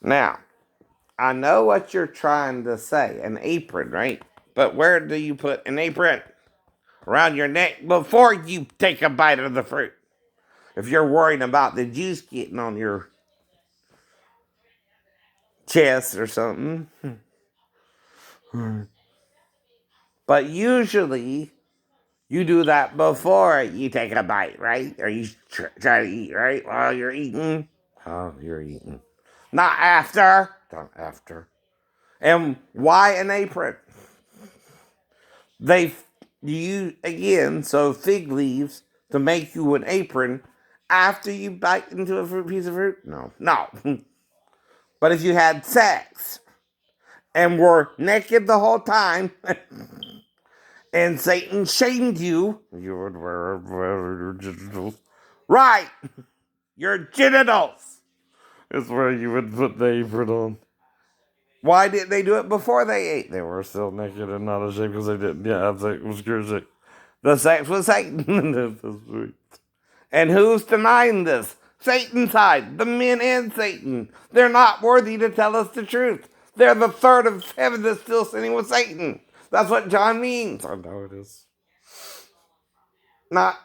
Now, I know what you're trying to say, an apron, right? But where do you put an apron? Around your neck before you take a bite of the fruit. If you're worrying about the juice getting on your chest or something. But usually you do that before you take a bite, right? Or you try to eat, right? While you're eating. Oh, you're eating. Not after. Not after. And why an apron? They use, again, so fig leaves to make you an apron after you bite into a piece of fruit? No. No. But if you had sex and were naked the whole time, and Satan shamed you, you would wear your genitals. Right, your genitals is where you would put the apron on. Why didn't they do it before they ate? They were still naked and not ashamed because they didn't. Yeah, have sex with scared. The sex was Satan. And who's denying this? Satan's side, the men and Satan. They're not worthy to tell us the truth. They're the third of heaven that's still sinning with Satan. That's what John means. I know it is. Not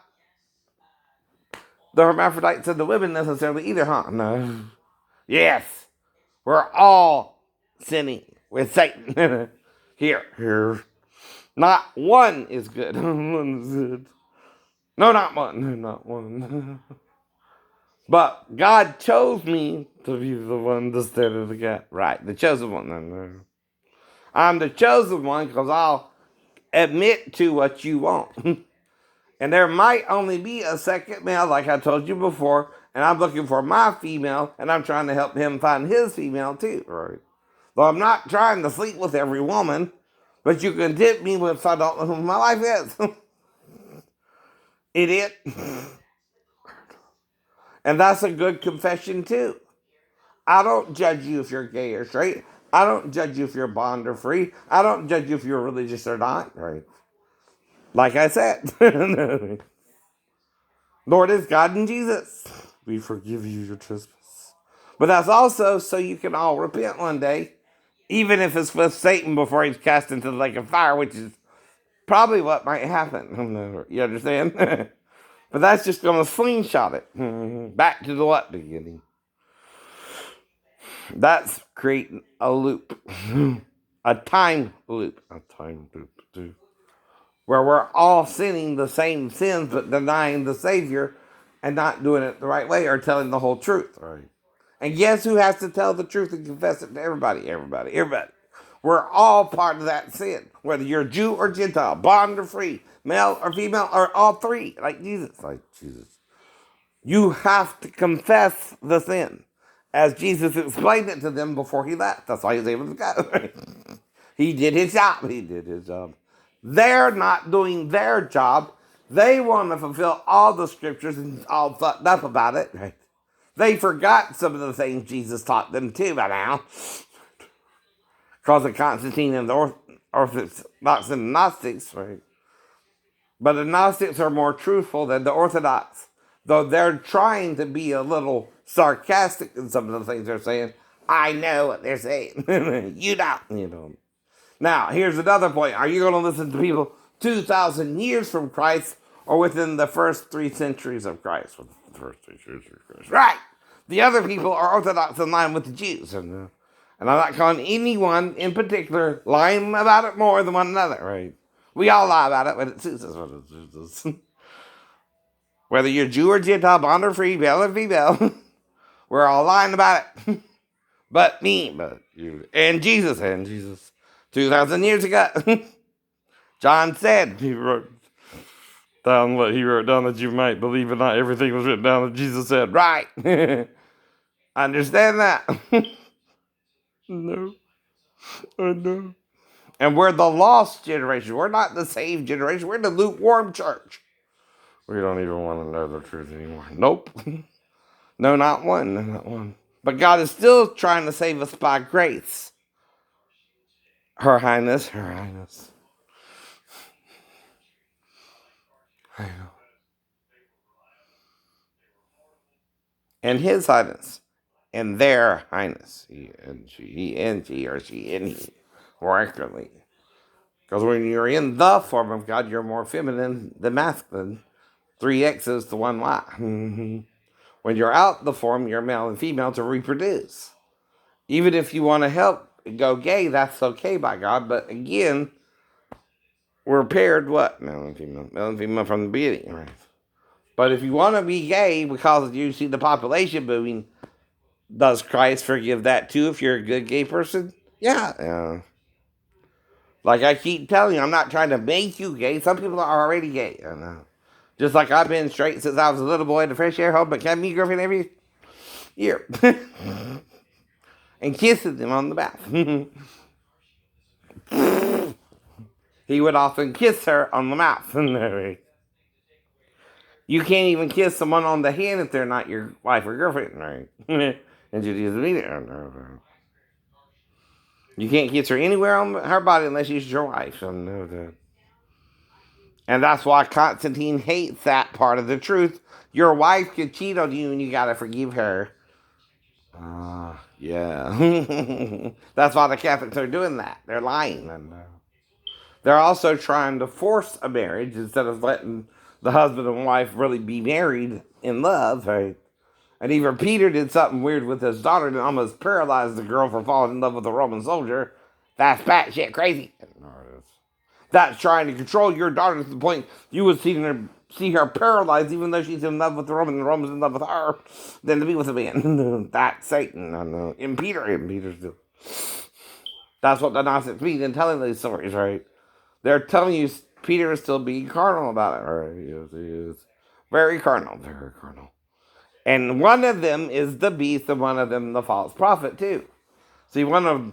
the hermaphrodites and the women necessarily either, huh? No. Yes. We're all sinning with Satan. Here. Not one is good. One is good. No, not one. Not one. But God chose me to be the one to stand in the gap. Right, the chosen one. No. I'm the chosen one because I'll admit to what you want. And there might only be a second male, like I told you before, and I'm looking for my female, and I'm trying to help him find his female too. Right. Though I'm not trying to sleep with every woman, but you can tip me if I don't know who my wife is. Idiot. And that's a good confession too. I don't judge you if you're gay or straight. I don't judge you if you're bond or free. I don't judge you if you're religious or not. Right. Like I said, Lord is God and Jesus. We forgive you your trespass. But that's also so you can all repent one day, even if it's with Satan before he's cast into the lake of fire, which is probably what might happen. You understand? But that's just going to slingshot it back to the what beginning. That's creating a loop, a time loop, too, where we're all sinning the same sins but denying the Savior and not doing it the right way or telling the whole truth. Right. And guess who has to tell the truth and confess it to everybody? Everybody. We're all part of that sin, whether you're Jew or Gentile, bond or free, male or female, or all three, like Jesus. Like Jesus. You have to confess the sin, as Jesus explained it to them before he left. That's why he was able to go. He did his job. He did his job. They're not doing their job. They want to fulfill all the scriptures and all fucked up about it. Right? They forgot some of the things Jesus taught them too by now. Because of Constantine and the Orthodox and the Gnostics, right? But the Gnostics are more truthful than the Orthodox. Though they're trying to be a little sarcastic in some of the things they're saying. I know what they're saying. You don't. You don't. Now, here's another point. Are you going to listen to people 2,000 years from Christ or within the first 3 centuries of Christ? Within the first 3 centuries of Christ. Right. The other people are Orthodox in line with the Jews. And I'm not calling anyone in particular lying about it more than one another, right? We all lie about it when it suits us. When it suits us. Whether you're Jew or Gentile, bond or free, male or female, we're all lying about it. But you, and Jesus, 2,000 years ago. John said, he wrote down what he wrote down that you might believe, but not everything was written down that Jesus said. Right. Understand that? No, I know. And we're the lost generation. We're not the saved generation. We're the lukewarm church. We don't even want to know the truth anymore. Nope. No, not one. No, not one. But God is still trying to save us by grace. Her Highness. I know. And His Highness in their highness. He and she, or she and he, more accurately. Because when you're in the form of God, you're more feminine than masculine. Three X's to one Y. When you're out the form, you're male and female to reproduce. Even if you want to help go gay, that's okay by God. But again, we're paired what? Male and female from the beginning. Right? But if you want to be gay because you see the population booming, does Christ forgive that too if you're a good gay person? Yeah. Like I keep telling you, I'm not trying to make you gay. Some people are already gay. I know. Just like I've been straight since I was a little boy in the fresh air home, but can meet girlfriend every year. And kissing them on the mouth. He would often kiss her on the mouth. You can't even kiss someone on the hand if they're not your wife or girlfriend, right? And Judaism either. You can't kiss her anywhere on her body unless she's your wife. And that's why Constantine hates that part of the truth. Your wife could cheat on you and you gotta forgive her. Yeah. That's why the Catholics are doing that. They're lying. And they're also trying to force a marriage instead of letting the husband and wife really be married in love, right? And even Peter did something weird with his daughter and almost paralyzed the girl from falling in love with a Roman soldier. That's batshit crazy. That's trying to control your daughter to the point you would see her paralyzed even though she's in love with the Roman and the Roman's in love with her, than to be with a man. That's Satan. I know. In Peter's do. That's what the Gnostics mean in telling these stories, right? They're telling you Peter is still being carnal about it, right? He is. Very carnal, very carnal. And one of them is the beast, and one of them the false prophet, too. See, I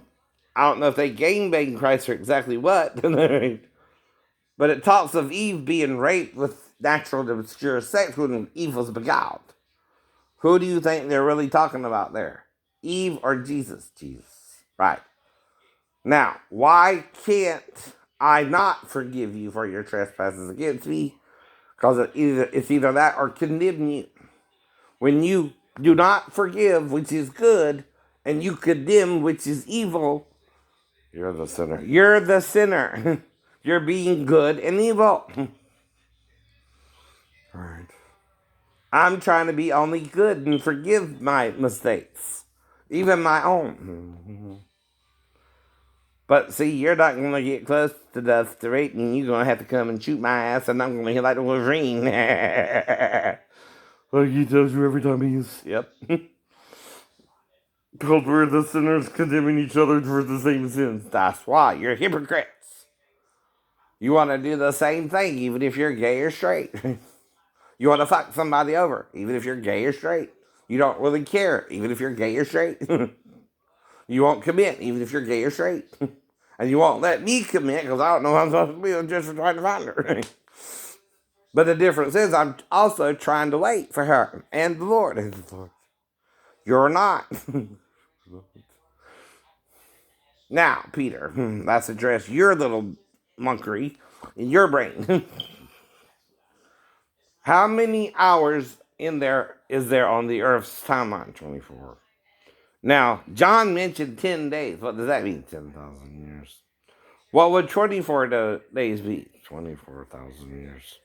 don't know if they gangbang Christ or exactly what, but it talks of Eve being raped with natural and obscure sex when Eve was beguiled. Who do you think they're really talking about there? Eve or Jesus? Jesus. Right. Now, why can't I not forgive you for your trespasses against me? Because it's either that or condemn you. When you do not forgive, which is good, and you condemn, which is evil, you're the sinner. You're the sinner. You're being good and evil. All right. I'm trying to be only good and forgive my mistakes, even my own. But see, you're not going to get close to death to rape me. You're going to have to come and shoot my ass, and I'm going to hit like the Wolverine. Like he tells you every time he's. Yep. Because we're the sinners condemning each other for the same sins. That's why. You're hypocrites. You want to do the same thing, even if you're gay or straight. You want to fuck somebody over, even if you're gay or straight. You don't really care, even if you're gay or straight. You won't commit, even if you're gay or straight. And you won't let me commit because I don't know how I'm supposed to be. I'm just trying to find her. But the difference is I'm also trying to wait for her and the Lord. You're not. Now, Peter, let's address your little monkery in your brain. How many hours in there is there on the earth's timeline? 24. Now, John mentioned 10 days. What does that mean? 10,000 years. What would 24 days be? 24,000 years.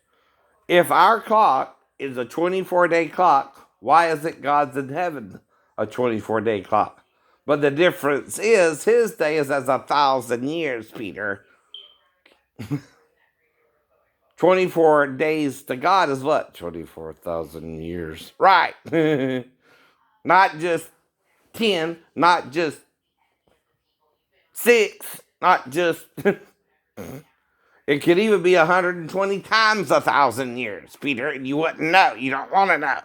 If our clock is a 24-day clock, why isn't God's in heaven a 24-day clock? But the difference is his day is as 1,000 years, Peter. 24 days to God is what? 24,000 years. Right. Not just 10, not just 6, not just... It could even be 120 times 1,000 years, Peter, and you wouldn't know. You don't want to know.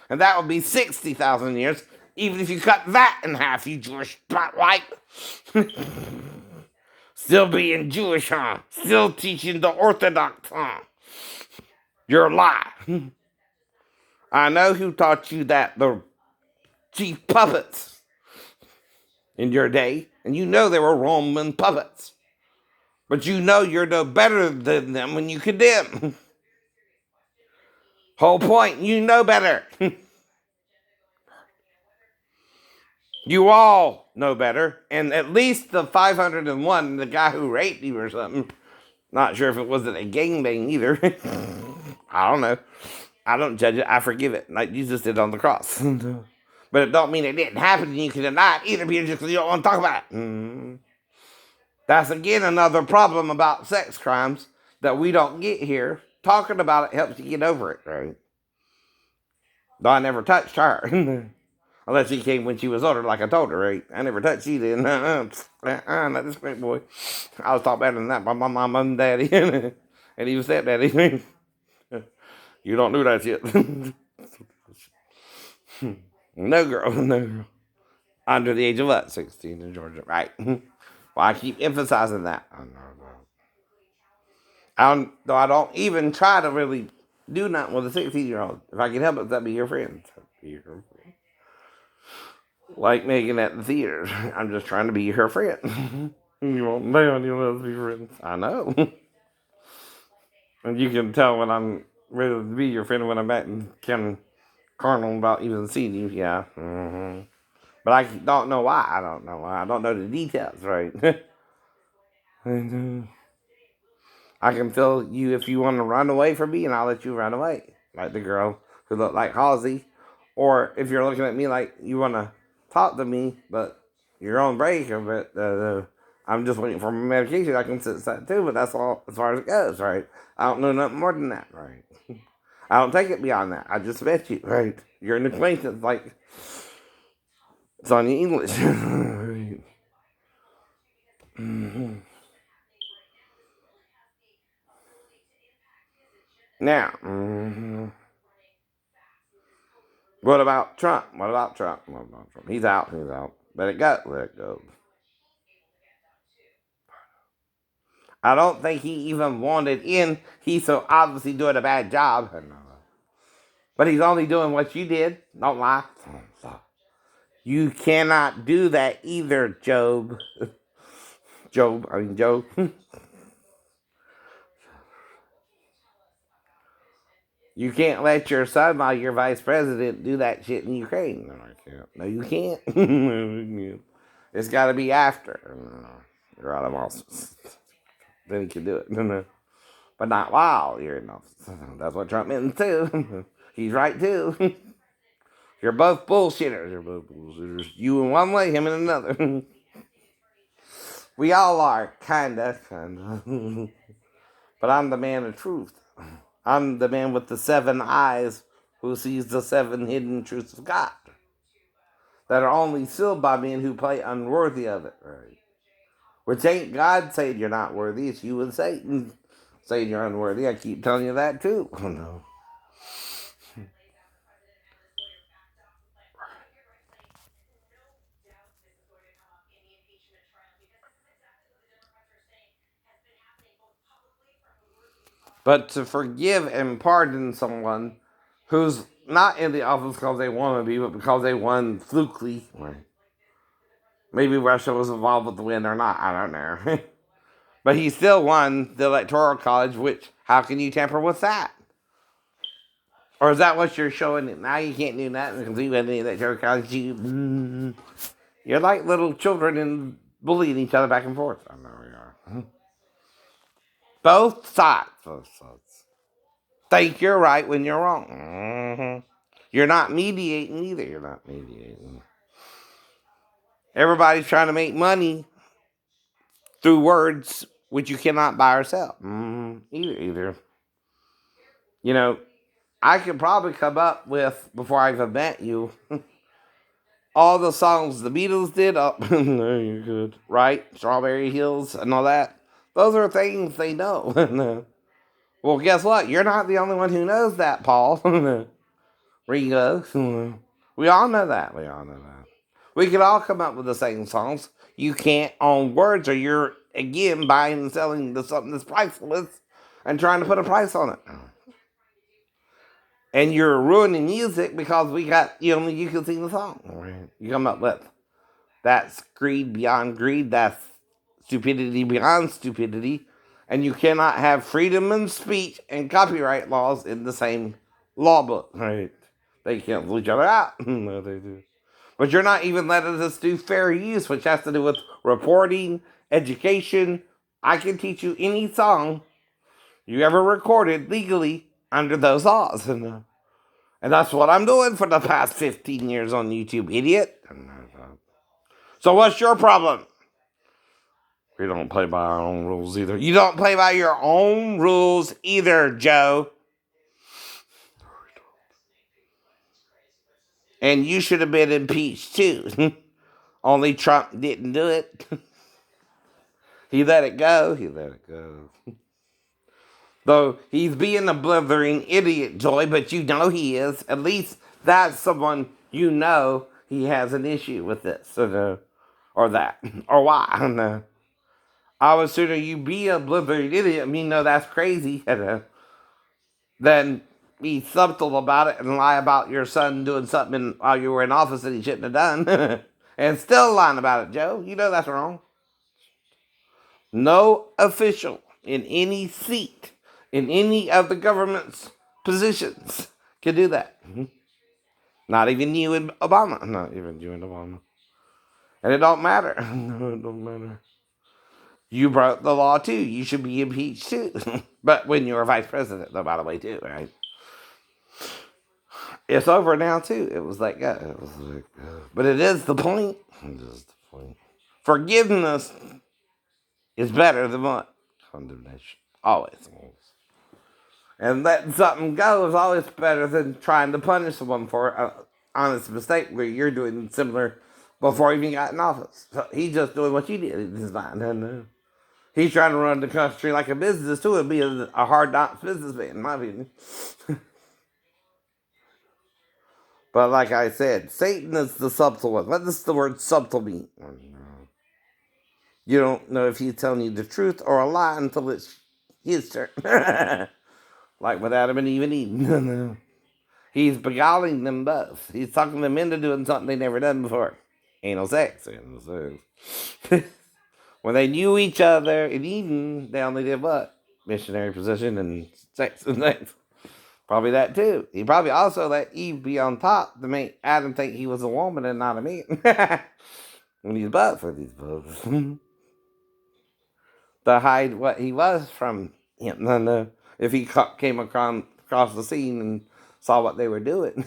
And that would be 60,000 years, even if you cut that in half, you Jewish white. Still being Jewish, huh? Still teaching the Orthodox, huh? You're a lie. I know who taught you that, the chief puppets in your day, and you know they were Roman puppets. But you know you're no better than them when you condemn. Whole point, you know better. You all know better. And at least the 501, the guy who raped you or something. Not sure if it wasn't a gangbang either. I don't know. I don't judge it. I forgive it, like Jesus did on the cross. But it don't mean it didn't happen and you can deny it either, Peter, just because you don't want to talk about it. That's again another problem about sex crimes that we don't get here. Talking about it helps you get over it, right? Though I never touched her. Unless she came when she was older, like I told her, right? I never touched you then. Not this great boy. I was taught better than that by my mom and daddy. And even stepdaddy. You don't do that shit. No girl, no girl. Under the age of what? 16 in Georgia, right? Well, I keep emphasizing that. Though I don't even try to really do nothing with a 16-year-old. If I can help it, that'd be your friend. Be your friend. Like Megan at the theater. I'm just trying to be her friend. You won't down, you'll let us be friends. I know. And you can tell when I'm ready to be your friend when I'm back and kind carnal about even seeing you. Yeah. But I don't know why. I don't know why. I don't know the details, right? And, I can feel you if you want to run away from me, and I'll let you run away. Like the girl who looked like Halsey. Or if you're looking at me like you want to talk to me, but you're on break, but I'm just waiting for my medication, I can sit that too, but that's all as far as it goes, right? I don't know nothing more than that, right? I don't take it beyond that. I just met you, right? You're an acquaintance, like Sonya English. Right. Now, what about Trump? What about Trump? What about Trump? He's out. He's out. Let it go. Let it go. I don't think he even wanted in. He's so obviously doing a bad job. But he's only doing what you did. Don't lie. You cannot do that either, Job. Joe. You can't let your son, while you're vice president, do that shit in Ukraine. No, I can't. No, you can't. It's got to be after. You're out of office. Then he can do it. But not while you're in office. That's what Trump meant too. He's right too. You're both bullshitters. You're both bullshitters. You in one way, him in another. We all are, kinda. But I'm the man of truth. I'm the man with the 7 eyes who sees the 7 hidden truths of God that are only sealed by men who play unworthy of it, right? Which ain't God saying you're not worthy, it's you and Satan saying you're unworthy. I keep telling you that too. Oh no. But to forgive and pardon someone who's not in the office because they want to be, but because they won flukely. Right. Maybe Russia was involved with the win or not. I don't know. But he still won the Electoral College, which, how can you tamper with that? Or is that what you're showing? Now you can't do that because you win the Electoral College. You're like little children and bullying each other back and forth. I know we are. Both sides. Both sides. Think you're right when you're wrong. You're not mediating either. You're not mediating. Everybody's trying to make money through words which you cannot buy or sell. Either. You know, I could probably come up with, before I even met you, all the songs the Beatles did. Oh, no, you're good. Right? Strawberry Hills and all that. Those are things they know. Well, guess what? You're not the only one who knows that, Paul. Ringo. We all know that. We all know that. We could all come up with the same songs. You can't own words, or you're again buying and selling something that's priceless and trying to put a price on it. And you're ruining music because only you can sing the song. Right. You come up with that's greed beyond greed. That's stupidity beyond stupidity. And you cannot have freedom of speech and copyright laws in the same law book. Right. They cancel each other out. No, they do. But you're not even letting us do fair use, which has to do with reporting, education. I can teach you any song you ever recorded legally under those laws. And that's what I'm doing for the past 15 years on YouTube, idiot. So what's your problem? We don't play by our own rules either. You don't play by your own rules either, Joe. And you should have been impeached too. Only Trump didn't do it. He let it go. He let it go. Though he's being a blithering idiot, Joy, but you know he is. At least that's someone you know he has an issue with this or that or why. I don't know. I would sooner you be a blithering idiot and me know that's crazy than be subtle about it and lie about your son doing something while you were in office that he shouldn't have done. And still lying about it, Joe. You know that's wrong. No official in any seat in any of the government's positions can do that. Not even you and Obama. Not even you and Obama. And it don't matter. No, it don't matter. You broke the law too. You should be impeached too. But when you were vice president, though, by the way, too, right? It's over now too. It was like, but it is the point. It is the point. Forgiveness is better than what? Condemnation. Always. And letting something go is always better than trying to punish someone for an honest mistake where you're doing similar before he even got in office. So he's just doing what you did in his mind. And he's trying to run the country like a business too and be a hard knocks businessman, in my opinion. But like I said, Satan is the subtle one. What does the word subtle mean? You don't know if he's telling you the truth or a lie until it's his turn. Like with Adam and Eve and Eden. He's beguiling them both. He's talking them into doing something they never done before. Anal sex. Anal sex. When they knew each other in Eden, they only did what? Missionary position and sex and sex. Probably that too. He probably also let Eve be on top to make Adam think he was a woman and not a man. When he's both for these books. To hide what he was from him. And if he came across the scene and saw what they were doing.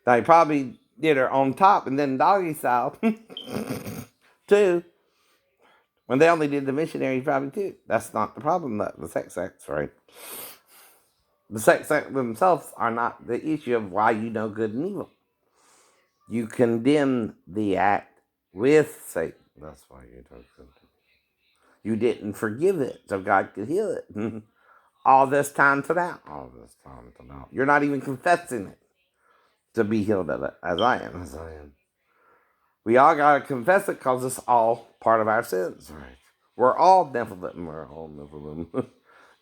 Now he probably did her on top and then doggy style. Too. When they only did the missionary probably too. That's not the problem, the sex acts, right? The sex acts themselves are not the issue of why you know good and evil. You condemn the act with Satan. That's why you don't condemn. You didn't forgive it so God could heal it. All this time to now. All this time to now. You're not even confessing it to be healed of it, as I am. As I am. We all got to confess it because it's all part of our sins, right? We're all Nephilim. We're all Nephilim.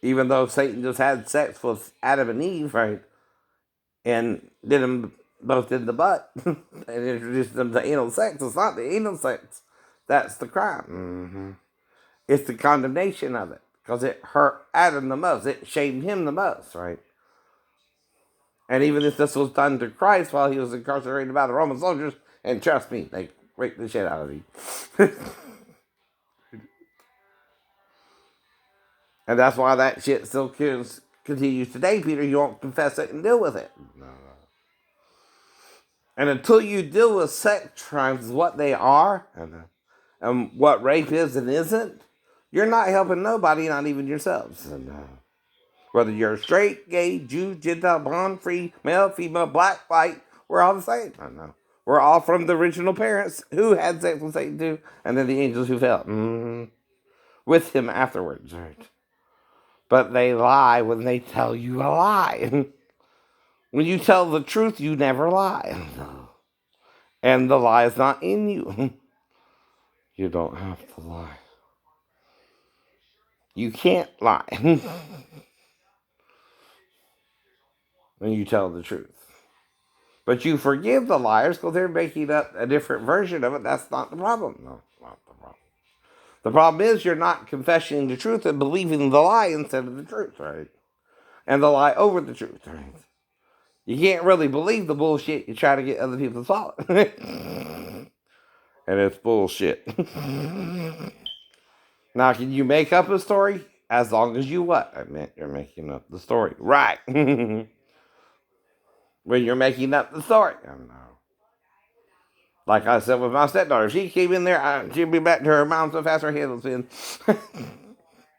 Even though Satan just had sex with Adam and Eve, right? And did them both in the butt and introduced them to anal sex. It's not the anal sex. That's the crime. Mm-hmm. It's the condemnation of it. Because it hurt Adam the most. It shamed him the most, right? And even if this was done to Christ while he was incarcerated by the Roman soldiers, and trust me, they raped the shit out of him. And that's why that shit still continues today, Peter. You won't confess it and deal with it. No. And until you deal with sex crimes, what they are, and what rape is and isn't, you're not helping nobody, not even yourselves. And, whether you're straight, gay, Jew, Gentile, blonde, free, male, female, black, white, we're all the same. I know. We're all from the original parents who had sex with Satan too, and then the angels who fell with him afterwards, right? But they lie when they tell you a lie. When you tell the truth, you never lie. And the lie is not in you. You don't have to lie. You can't lie when you tell the truth. But you forgive the liars because they're making up a different version of it. That's not the problem. No, not the problem. The problem is you're not confessing the truth and believing the lie instead of the truth, right? And the lie over the truth, right? You can't really believe the bullshit you try to get other people to follow. And it's bullshit. Now, can you make up a story? As long as you what? I meant you're making up the story. Right. When you're making up the story. I don't know. Like I said with my stepdaughter, she came in there, she'd be back to her mom so fast her head was in.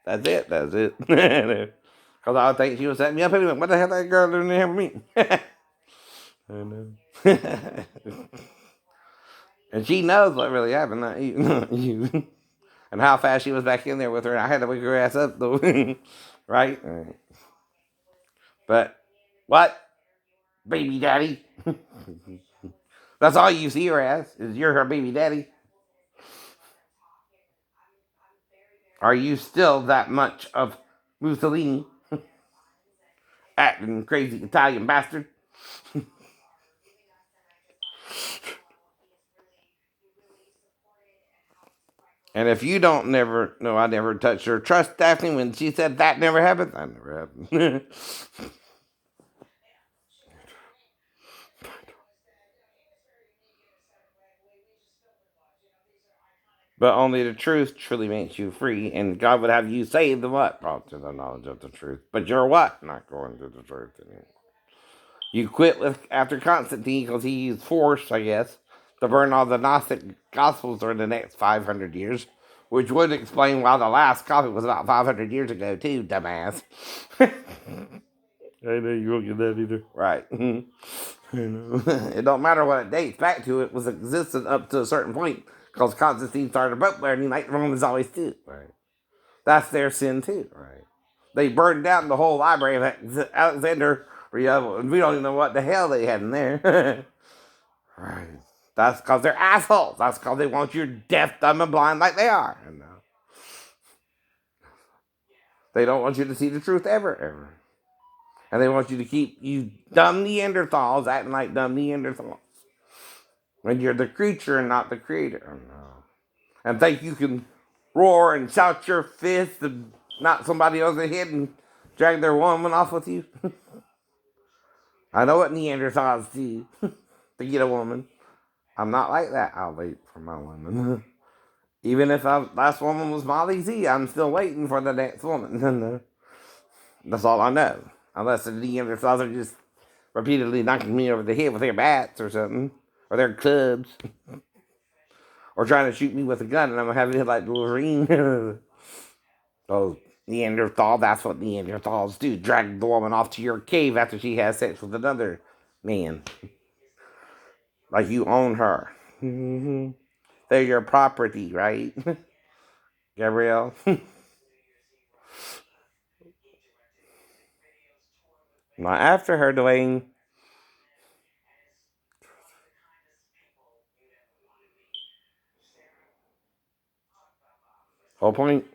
That's it. That's it. Because I would think she was setting me up anyway. What the hell that girl doing there with me? I know. And she knows what really happened, not you. Not you. And how fast she was back in there with her. I had to wake her ass up, though. Right? But, what? Baby daddy? That's all you see her as, is you're her baby daddy. Are you still that much of Mussolini? Acting crazy Italian bastard? And if you don't never, no, I never touched her. Trust Daphne when she said that never happened. That never happened. But only the truth truly makes you free, and God would have you say the what? Brought to the knowledge of the truth. But you're what? Not going to the truth anymore. You quit with after Constantine because he used force, I guess, to burn all the Gnostic Gospels during the next 500 years, which would explain why the last copy was about 500 years ago, too, dumbass. I know you won't get that either. Right. I know. It don't matter what it dates back to. It was existent up to a certain point because Constantine started a boat burning like the Romans always do. Right. That's their sin, too. Right. They burned down the whole library of Alexander. We don't even know what the hell they had in there. Right. That's because they're assholes. That's because they want you deaf, dumb, and blind like they are. And they don't want you to see the truth ever, ever. And they want you to keep you dumb Neanderthals acting like dumb Neanderthals. When you're the creature and not the creator. Oh, no. And think you can roar and shout your fist and knock somebody else in the head and drag their woman off with you. I know what Neanderthals do to get a woman. I'm not like that. I'll wait for my woman. Even if last woman was Molly Z, I'm still waiting for the next woman. That's all I know. Unless the Neanderthals are just repeatedly knocking me over the head with their bats or something. Or their clubs. Or trying to shoot me with a gun and I'm having it like Wolverine. Oh, Neanderthal, that's what Neanderthals do. Drag the woman off to your cave after she has sex with another man. Like you own her. They're your property, right? Gabrielle? Not after her, Dwayne. Whole point.